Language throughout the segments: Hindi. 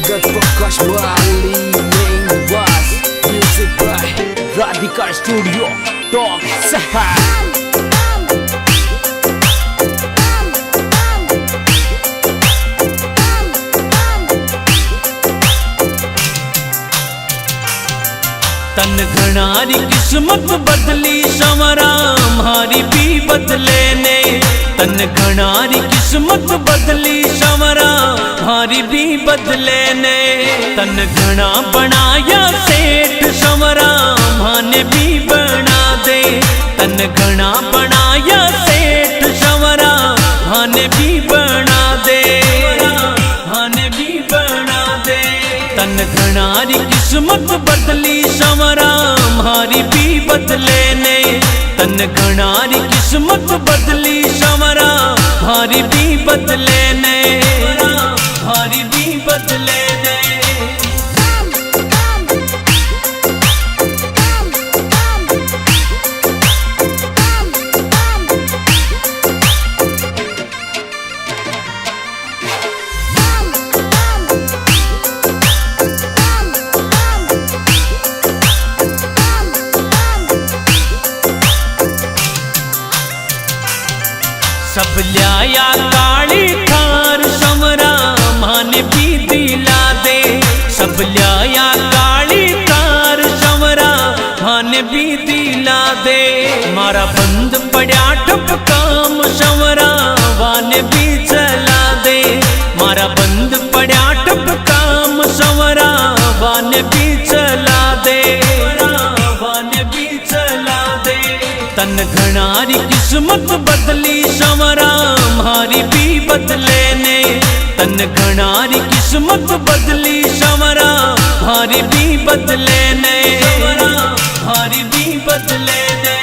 जगत प्रकाश वाली main bus music by Radhika studio top सहा। तन घनारी किस्मत बदली संवरा हमारी भी बदले ने। तन घनारी किस्मत बदली संवरा हमारी भी बदले ने। तन घना बनाया सेठ संवरा माने भी बना दे। तन घना बनाया सेठ संवरा माने भी बना दे। माने भी बना दे। तन घनारी किस्मत बदली संवरा हमारी भी बदले ने। तन घनारी किस्मत बदली संवरा हमारी भी बदले ने। हमारी भी बदले ने। सब लिया काली थार संवरा माने भी दिला दे। सब लिया काली थार संवरा माने भी दिला दे। मारा बंद पड़ा ठप काम संवरा वाने भी चला दे। मारा बंद पड़ा ठप काम संवरा वाने भी चला दे। वाने भी चला दे। तन घनारी किस्मत बदली संवरा हमारी भी बदले ने। तन घनारी किस्मत बदली संवरा हमारी भी बदले ने। हमारी भी बदले ने।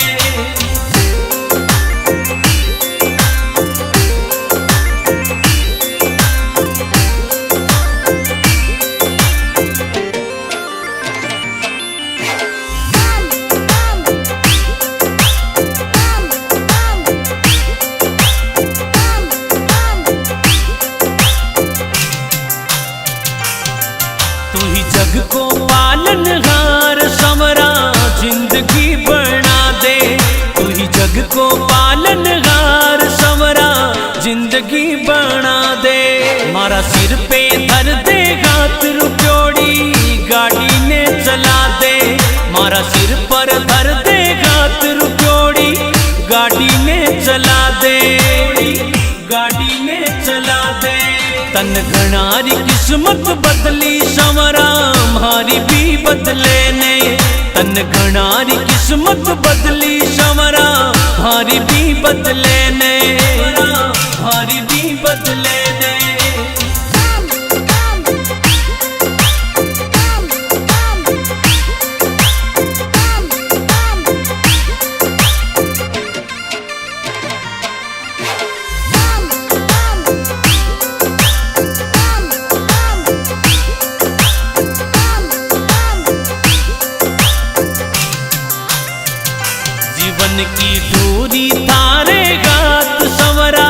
जग को पालनहार संवरा जिंदगी बना दे। तू ही जग को पालनहार संवरा जिंदगी बना दे। मारा सिर पे धर दे हाथ रुपयोड़ी गाड़ी ने चला दे। मारा सिर पर धर दे हाथ रुपयोड़ी गाड़ी ने चला दे। गाड़ी ने चला दे। तन घनारी किस्मत बदली संवरा हमारी भी बदले ने। तन घनारी किस्मत बदली संवरा हमारी भी बदले ने। हमारी भी बदले ने। जीवन की दूरी तारे गात संवरा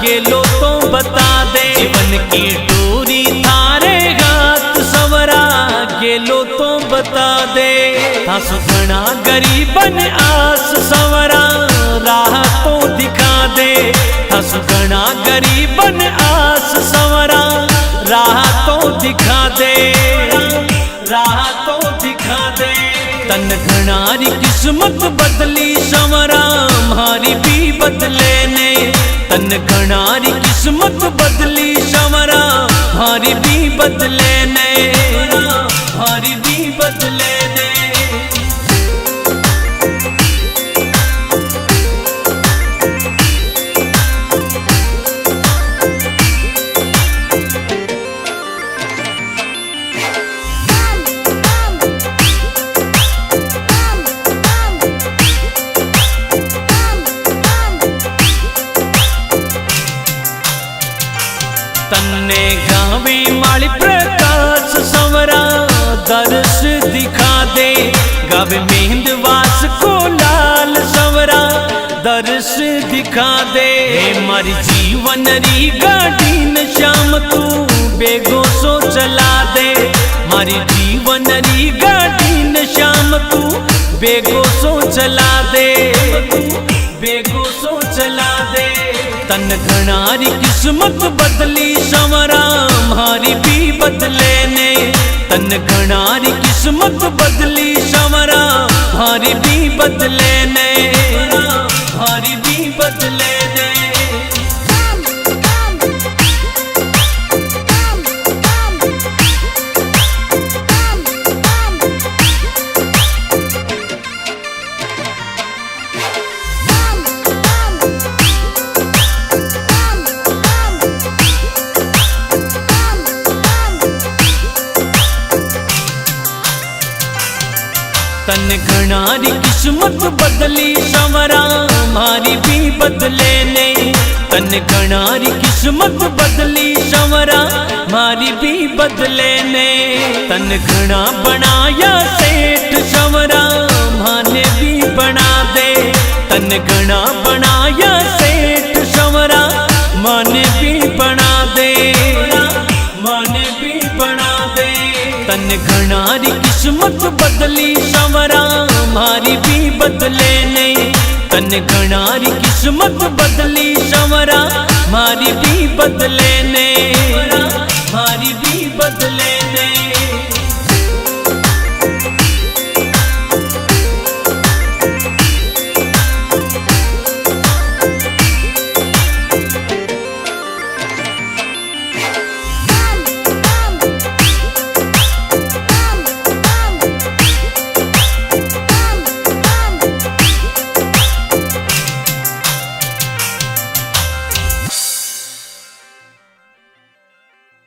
गेलो तो बता दे। जीवन की दूरी तारे गात संवरा गेलो तो बता दे। थासु घना गरीबन आस संवरा राह तो दिखा दे। थासु घना गरीबन आस संवरा राह तो दिखा दे। राह तो दिखा दे। तन घनारी किस्मत बदली संवरा हमारी भी बदले ने। तन घनारी किस्मत बदली संवरा हमारी भी बदले ने। हमारी भी बदले ने। तन्ने गावे माली प्रकाश संवरा दर्श दिखा दे। गावे मेहंदवास को लाल संवरा दर्श दिखा दे। मारी जीवन री गाड़ी न श्याम तू बेगो सो चला दे मारी जीवन री गाड़ी न श्याम तू बेगो सो चला दे बेगो सो चला दे तन घणारी किस्मत बदली संवरा मारी भी बदले ने तन घणारी किस्मत बदली संवरा मारी भी बदले ने मारी भी बदले ने तन घणारी किस्मत बदली संवरा मारी भी बदले ने तन घणारी किस्मत बदली संवरा मारी भी बदले ने तन घना बनाया सेठ संवरा माने भी बना दे तन घना बनाया सेठ संवरा माने भी बना दे माने भी बना दे तन घणारी किस्मत बदली संवरा मारी भी बदले ने तन घणारी किस्मत बदली संवरा मारी भी बदले ने मारी भी बदले ने